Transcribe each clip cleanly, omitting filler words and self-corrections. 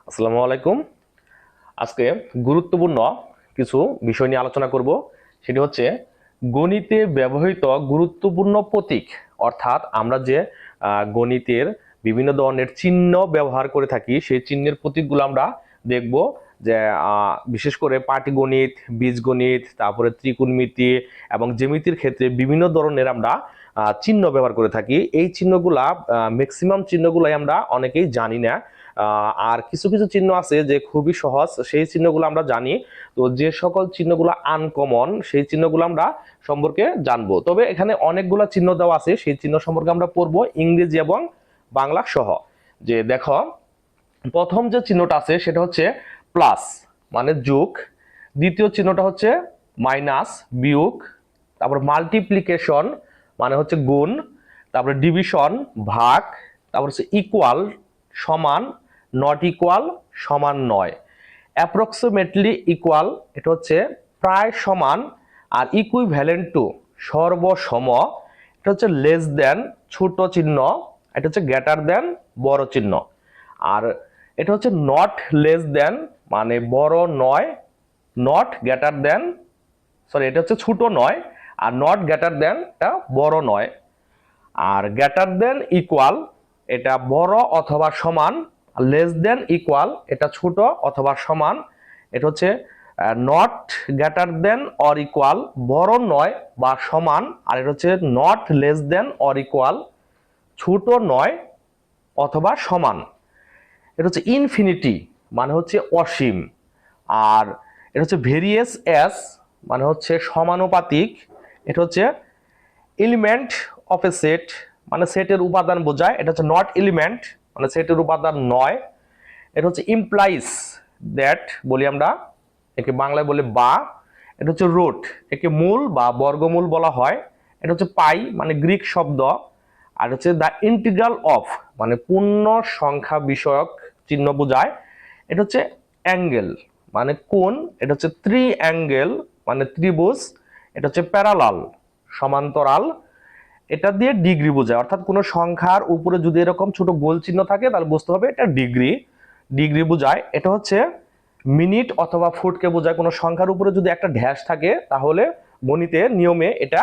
আসসালামু আলাইকুম। আজকে গুরুত্বপূর্ণ কিছু বিষয় নিয়ে আলোচনা করব। সেটি হচ্ছে গণিতে ব্যবহৃত গুরুত্বপূর্ণ প্রতীক, অর্থাৎ আমরা যে গণিতের বিভিন্ন ধরনের চিহ্ন ব্যবহার করে থাকি, সেই চিহ্নের প্রতীকগুলো আমরা দেখব। যে বিশেষ করে পাটিগণিত, বীজগণিত, তারপরে ত্রিকোণমিতি এবং জ্যামিতির ক্ষেত্রে বিভিন্ন ধরনের আমরা চিহ্ন ব্যবহার করে থাকি। এই চিহ্নগুলা ম্যাক্সিমাম চিহ্নগুলাই আমরা অনেকেই জানি না। আর কিছু কিছু চিহ্ন আছে যে খুবই সহজ, সেই চিহ্নগুলো আমরা জানি। তো যে সকল চিহ্নগুলো আনকমন, সেই চিহ্নগুলো আমরা সম্পর্কে জানবো। তবে এখানে অনেকগুলো চিহ্ন দেওয়া আছে, সেই চিহ্ন সম্পর্কে আমরা পড়বো ইংরেজি এবং বাংলা সহ। যে দেখো, প্রথম যে চিহ্নটা আছে সেটা হচ্ছে প্লাস, মানে যোগ। দ্বিতীয় চিহ্নটা হচ্ছে মাইনাস, বিয়োগ। তারপর মাল্টিপ্লিকেশন, মানে হচ্ছে গুণ। তারপরে ডিভিশন, ভাগ। তারপর হচ্ছে ইকুয়াল, সমান। নট ইকুয়াল, সমান নয়। অ্যাপ্রক্সিমেটলি ইকুয়াল, এটা হচ্ছে প্রায় সমান। আর ইকুইভ্যালেন্ট টু, সর্বসম। এটা হচ্ছে লেস দেন, ছোট চিহ্ন। এটা হচ্ছে গ্রেটার দেন, বড় চিহ্ন। আর এটা হচ্ছে নট লেস দেন, মানে বড় নয়। নট গ্রেটার দেন, সরি, এটা হচ্ছে ছোট নয়। আর নট গ্রেটার দেন, এটা বড় নয়। আর গ্রেটার দেন ইকুয়াল, এটা বড় অথবা সমান। লেস দেন ইকুয়াল, এটা ছোট অথবা সমান। এটা হচ্ছে not greater than or equal, বড় নয় বা সমান। আর এটা হচ্ছে not less than or equal, ছোট নয় অথবা সমান। এটা হচ্ছে ইনফিনিটি, মানে হচ্ছে অসীম। আর এটা হচ্ছে ভেরিয়েস এস, মানে হচ্ছে সমানুপাতিক। এটা হচ্ছে এলিমেন্ট অফ এ সেট, মানে সেটের উপাদান বোঝায়। এটা হচ্ছে নট এলিমেন্ট, মানে সেটের উপাদান নয়। এটা হচ্ছে ইমপ্লাইজ দ্যাট, বলি আমরা, একে বাংলায় বলে বা। এটা হচ্ছে রুট, একে মূল বা বর্গমূল বলা হয়। এটা হচ্ছে পাই, মানে গ্রিক শব্দ। আর হচ্ছে দ্য ইন্টিগ্রাল অফ, মানে পূর্ণ সংখ্যা বিষয়ক চিহ্ন বোঝায়। এটা হচ্ছে অ্যাঙ্গেল, মানে কোণ। এটা হচ্ছে অ্যাঙ্গেল, মানে ত্রিভুজ। এটা হচ্ছে প্যারালাল, সমান্তরাল। এটা দিয়ে ডিগ্রি বোঝায়, অর্থাৎ কোনো সংখ্যার উপরে যদি এরকম ছোট গোল চিহ্ন থাকে তাহলে বুঝতে হবে এটা ডিগ্রি। ডিগ্রি বোঝায়। এটা হচ্ছে মিনিট অথবা ফুটকে বোঝায়। কোনো সংখ্যার উপরে যদি একটা ড্যাশ থাকে তাহলে গণিতে নিয়মে এটা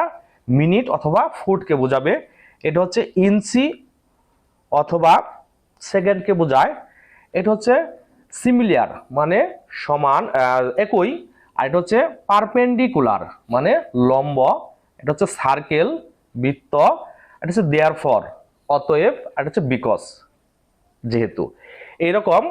মিনিট অথবা ফুটকে বোঝাবে। এটা হচ্ছে ইঞ্চি অথবা সেকেন্ডকে বোঝায়। এটা হচ্ছে সিমিলিয়ার, মানে সমান, একই। আর এটা হচ্ছে পারপেন্ডিকুলার, মানে লম্ব। এটা হচ্ছে সার্কেল, বৃত্ত। এটা হচ্ছে দেয়ারফর, অতএব। আর এটা হচ্ছে বিকজ, যেহেতু। এইরকম